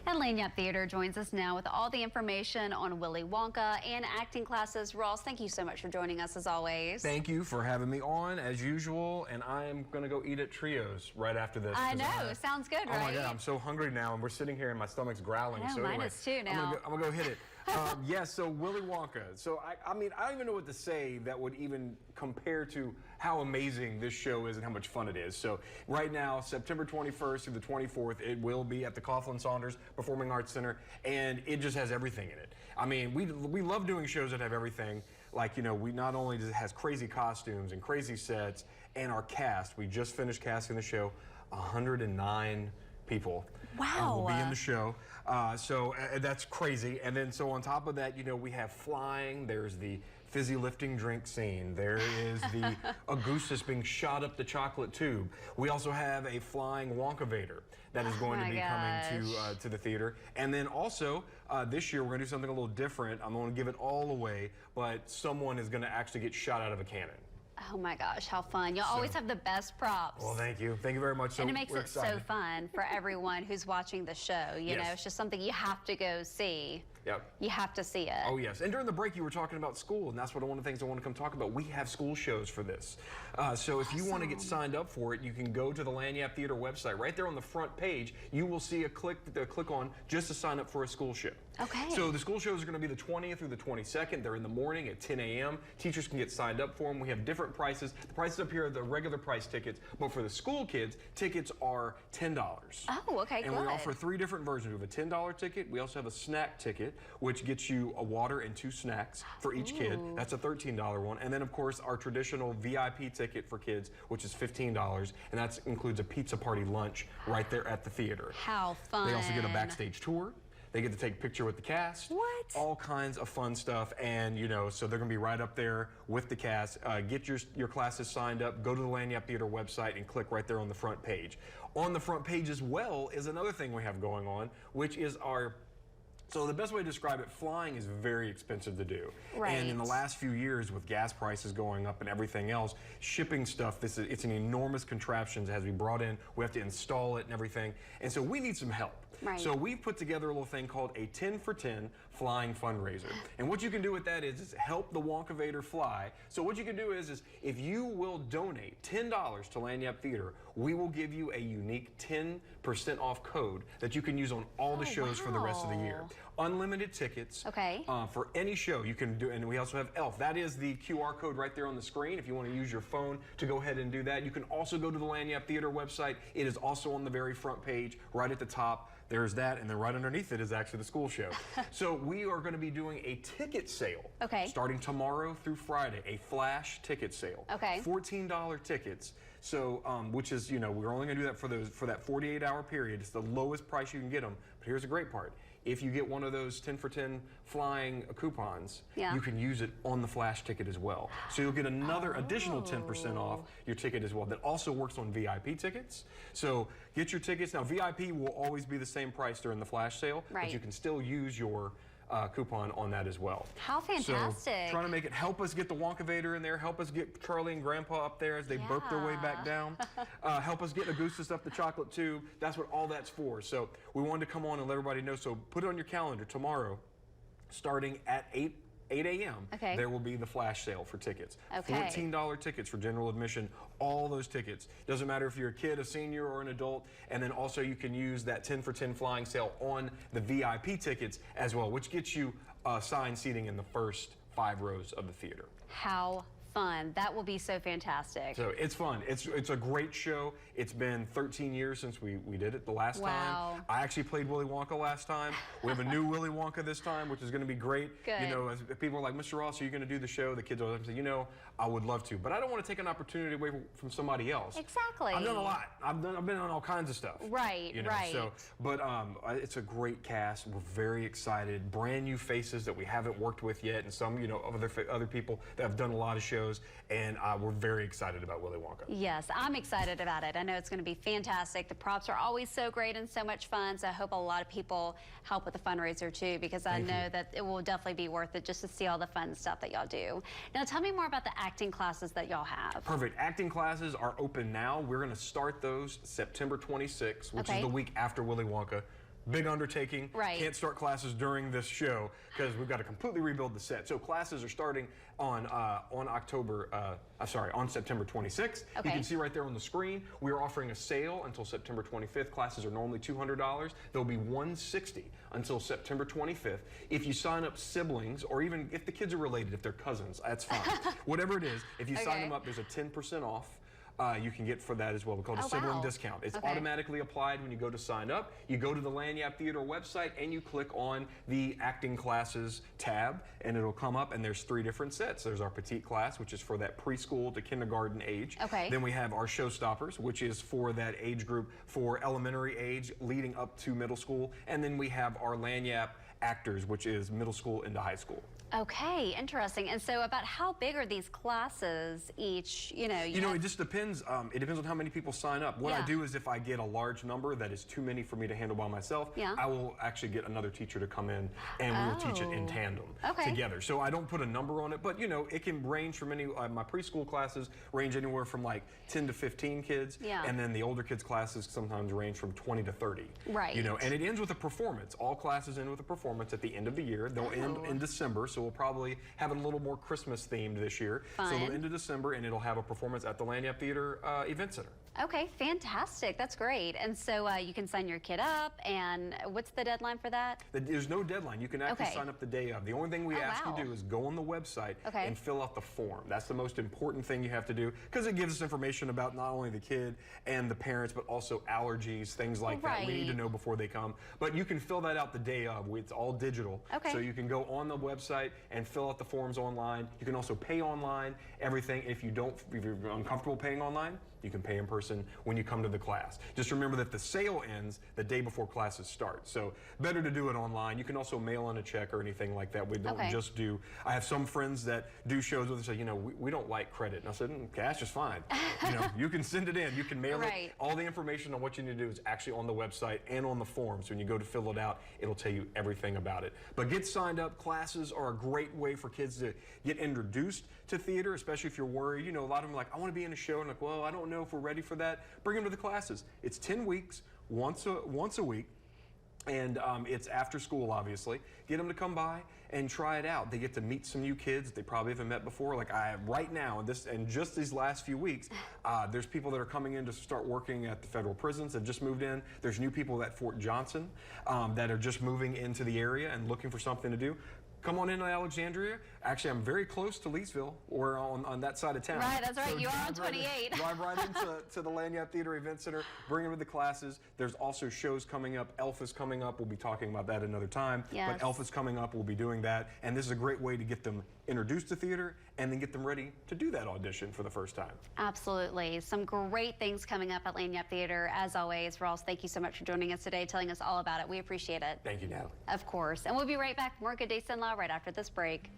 And Lagniappe Theatre joins us now with all the information on Willy Wonka and acting classes. Ross, thank you so much for joining us as always. Thank you for having me on as usual, and I am going to go eat at Trios right after this. I know, sounds good, right? Oh my God, I'm so hungry now, and we're sitting here and my stomach's growling. I know, so mine anyway, is too now. I'm gonna go hit it. Yes, so Willy Wonka. So I mean, I don't even know what to say that would even compare to how amazing this show is and how much fun it is. So right now, September 21st through the 24th, it will be at the Coughlin Saunders Performing Arts Center, and it just has everything in it. I mean, we love doing shows that have everything. Like, you know, we not only does it has crazy costumes and crazy sets, and our cast, we just finished casting the show, 109 people. Wow. Will be in the show. So that's crazy. And then so on top of that, you know, we have flying. There's the fizzy lifting drink scene. There is the Augustus being shot up the chocolate tube. We also have a flying Wonkavator that is going to be coming to the theater. And then also this year we're going to do something a little different. I'm going to give it all away, but someone is going to actually get shot out of a cannon. Oh my gosh, how fun. You'll always have the best props. Well, thank you. Thank you very much. So and it makes it so fun for everyone who's watching the show. You know, it's just something you have to go see. Yep. You have to see it. Oh, yes. And during the break, you were talking about school, and that's one of the things I want to come talk about. We have school shows for this. So if you want to get signed up for it, you can go to the Lagniappe Theatre website. Right there on the front page, you will see a click on just to sign up for a school show. Okay. So the school shows are going to be the 20th through the 22nd. They're in the morning at 10 a.m. Teachers can get signed up for them. We have different prices. The prices up here are the regular price tickets, but for the school kids, tickets are $10. Oh, okay, and we offer 3 different versions. We have a $10 ticket. We also have a snack ticket, which gets you a water and 2 snacks for each kid. That's a $13 one. And then, of course, our traditional VIP ticket for kids, which is $15, and that includes a pizza party lunch right there at the theater. How fun. They also get a backstage tour. They get to take a picture with the cast. What? All kinds of fun stuff. And, you know, so they're going to be right up there with the cast. Get your classes signed up. Go to the Lagniappe Theatre website and click right there on the front page. On the front page as well is another thing we have going on, which is our... So the best way to describe it, flying is very expensive to do. Right. And in the last few years, with gas prices going up and everything else, shipping stuff, it's an enormous contraption that has to be brought in. We have to install it and everything. And so we need some help. Right. So we've put together a little thing called a 10 for 10 flying fundraiser. And what you can do with that is help the Wonkavator fly. So what you can do is if you will donate $10 to Lagniappe Theatre, we will give you a unique 10% off code that you can use on all the shows for the rest of the year. Unlimited tickets for any show you can do, and we also have ELF. That is the QR code right there on the screen if you want to use your phone to go ahead and do that. You can also go to the Lagniappe Theatre website. It is also on the very front page, right at the top. There's that, and then right underneath it is actually the school show. So we are going to be doing a ticket sale starting tomorrow through Friday, a flash ticket sale. $14 tickets. So, which is, you know, we're only going to do that for that 48-hour period. It's the lowest price you can get them. But here's the great part. If you get one of those 10 for 10 flying coupons, you can use it on the flash ticket as well. So you'll get another additional 10% off your ticket as well. That also works on VIP tickets. So get your tickets. Now, VIP will always be the same price during the flash sale, but you can still use your coupon on that as well. How fantastic. So trying to make it, help us get the Wonkavator in there, help us get Charlie and Grandpa up there as they burp their way back down, help us get Augustus up the chocolate tube. That's what all that's for. So we wanted to come on and let everybody know. So put it on your calendar tomorrow, starting at 8 a.m. There will be the flash sale for tickets. $14 tickets for general admission, all those tickets. Doesn't matter if you're a kid, a senior, or an adult. And then also you can use that 10 for 10 flying sale on the VIP tickets as well, which gets you assigned seating in the first 5 rows of the theater. How fun. That will be so fantastic. So it's fun. It's a great show. It's been 13 years since we did it the last time. I actually played Willy Wonka last time. We have a new Willy Wonka this time, which is going to be great. Good. You know, as people are like, Mr. Ross, are you going to do the show? The kids are saying, you know, I would love to, but I don't want to take an opportunity away from somebody else. Exactly. I've done a lot. I've been on all kinds of stuff. Right, you know, So, but it's a great cast. We're very excited. Brand new faces that we haven't worked with yet, and some, you know, other people that have done a lot of shows. And we're very excited about Willy Wonka. Yes, I'm excited about it. I know it's going to be fantastic. The props are always so great and so much fun, so I hope a lot of people help with the fundraiser too, because I know that it will definitely be worth it just to see all the fun stuff that y'all do. Now tell me more about the acting classes that y'all have. Perfect. Acting classes are open now. We're going to start those September 26th, which is the week after Willy Wonka. big undertaking. Right. Can't start classes during this show because we've got to completely rebuild the set. So classes are starting on September 26th. Okay. You can see right there on the screen, we are offering a sale until September 25th. Classes are normally $200. They'll be $160 until September 25th. If you sign up siblings, or even if the kids are related, if they're cousins, that's fine. Whatever it is, if you sign them up, there's a 10% off. You can get for that as well. We call it a sibling discount. It's automatically applied when you go to sign up. You go to the Lagniappe Theatre website and you click on the acting classes tab, and it'll come up, and there's 3 different sets. There's our petite class, which is for that preschool to kindergarten age. Then we have our showstoppers, which is for that age group for elementary age leading up to middle school. And then we have our Lagniappe actors, which is middle school into high school. Okay, interesting. And so about how big are these classes each, You know, it just depends. It depends on how many people sign up. What I do is if I get a large number that is too many for me to handle by myself, I will actually get another teacher to come in, and we will teach it in tandem together. So I don't put a number on it, but you know, it can range from any, my preschool classes range anywhere from like 10 to 15 kids, and then the older kids classes sometimes range from 20 to 30. Right. You know, and it ends with a performance. All classes end with a performance at the end of the year. They'll end in December, so we'll probably have it a little more Christmas themed this year. So it'll end in December, and it'll have a performance at the Lagniappe Theatre Event Center. Okay, fantastic. That's great. And so you can sign your kid up, and what's the deadline for that? There's no deadline. You can actually sign up the day of. The only thing we ask you to do is go on the website and fill out the form. That's the most important thing you have to do, because it gives us information about not only the kid and the parents, but also allergies, things like that. We need to know before they come. But you can fill that out the day of. It's all digital. So you can go on the website and fill out the forms online. You can also pay online, everything. If you're uncomfortable paying online, you can pay in person when you come to the class. Just remember that the sale ends the day before classes start. So better to do it online. You can also mail in a check or anything like that. We don't just do, I have some friends that do shows where they say, you know, we don't like credit. And I said, cash is fine. You know, you can send it in, you can mail it. All the information on what you need to do is actually on the website and on the form. So when you go to fill it out, it'll tell you everything about it. But get signed up. Classes are a great way for kids to get introduced to theater, especially if you're worried. You know, a lot of them are like, I want to be in a show, and like, well, I don't know if we're ready for that. Bring them to the classes. It's 10 weeks, once a week, and it's after school, obviously. Get them to come by and try it out. They get to meet some new kids they probably haven't met before. Like right now, and just these last few weeks, there's people that are coming in to start working at the federal prisons that just moved in. There's new people at Fort Johnson that are just moving into the area and looking for something to do. Come on into Alexandria. Actually, I'm very close to Leesville. We're on that side of town. Right, that's right. So you are on 28. Drive right into the Lagniappe Theatre Event Center. Bring them to the classes. There's also shows coming up. Elf is coming up. We'll be talking about that another time. But Elf is coming up. We'll be doing that. And this is a great way to get them introduced to theater and then get them ready to do that audition for the first time. Absolutely. Some great things coming up at Lagniappe Theatre. As always, Ross, thank you so much for joining us today, telling us all about it. We appreciate it. Thank you, Natalie. Of course. And we'll be right back. More Good Day Sin Law right after this break.